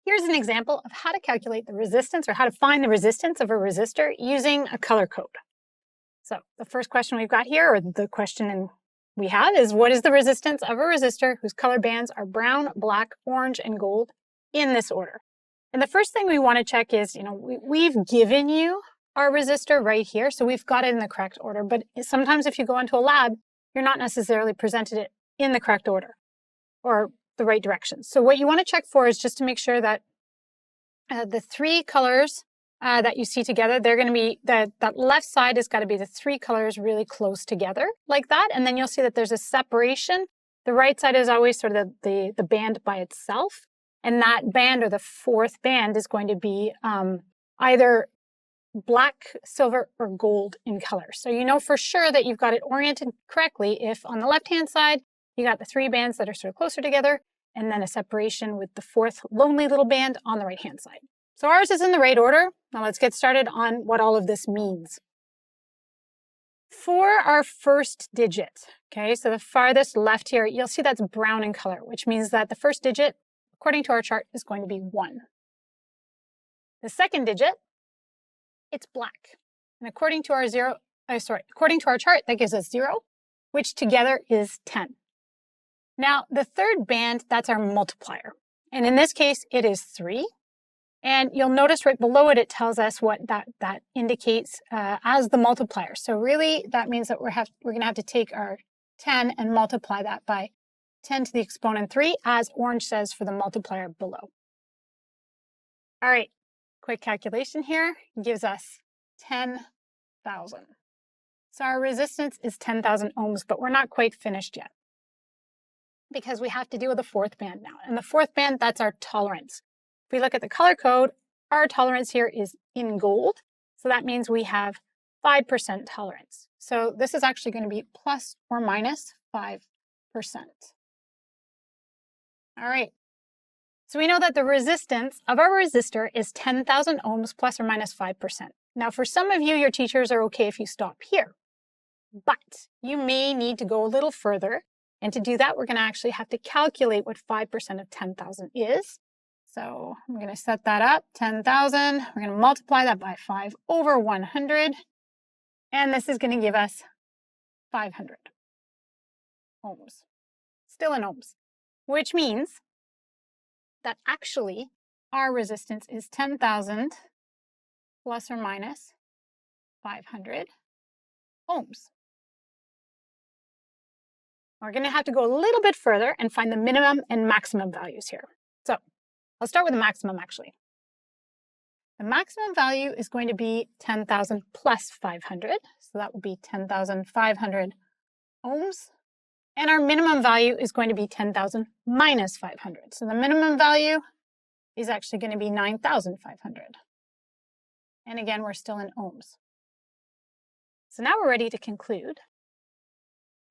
Here's an example of how to calculate the resistance or how to find the resistance of a resistor using a color code. So the first question we've got here, or the question we have, is what is the resistance of a resistor whose color bands are brown, black, orange, and gold in this order? And the first thing we want to check is, we've given you our resistor right here, so we've got it in the correct order. But sometimes if you go into a lab, you're not necessarily presented it in the correct order or the right direction. So what you want to check for is just to make sure that the three colors that you see together, they're going to be, that left side has got to be the three colors really close together like that. And then you'll see that there's a separation. The right side is always sort of the band by itself. And that band, or the fourth band, is going to be either black, silver, or gold in color. So you know for sure that you've got it oriented correctly if on the left-hand side, you got the three bands that are sort of closer together, and then a separation with the fourth lonely little band on the right-hand side. So ours is in the right order. Now let's get started on what all of this means. For our first digit, okay, so the farthest left here, you'll see that's brown in color, which means that the first digit, according to our chart, is going to be 1. The second digit, it's black. And according to our chart, that gives us 0, which together is 10. Now, the third band, that's our multiplier. And in this case, it is 3. And you'll notice right below it, it tells us what that indicates as the multiplier. So really, that means that we're going to have to take our 10 and multiply that by 10 to the exponent 3, as orange says for the multiplier below. All right, quick calculation here gives us 10,000. So our resistance is 10,000 ohms, but we're not quite finished yet, because we have to deal with the fourth band now. And the fourth band, that's our tolerance. If we look at the color code, our tolerance here is in gold. So that means we have 5% tolerance. So this is actually going to be plus or minus 5%. All right. So we know that the resistance of our resistor is 10,000 ohms plus or minus 5%. Now, for some of you, your teachers are okay if you stop here. But you may need to go a little further. And to do that, we're going to actually have to calculate what 5% of 10,000 is. So I'm going to set that up, 10,000. We're going to multiply that by 5 over 100. And this is going to give us 500 ohms, still in ohms, which means that actually our resistance is 10,000 plus or minus 500 ohms. We're going to have to go a little bit further and find the minimum and maximum values here. So I'll start with the maximum, actually. The maximum value is going to be 10,000 plus 500. So that will be 10,500 ohms. And our minimum value is going to be 10,000 minus 500. So the minimum value is actually going to be 9,500. And again, we're still in ohms. So now we're ready to conclude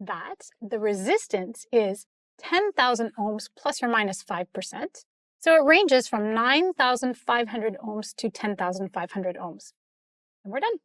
that the resistance is 10,000 ohms plus or minus 5%. So it ranges from 9,500 ohms to 10,500 ohms. And we're done.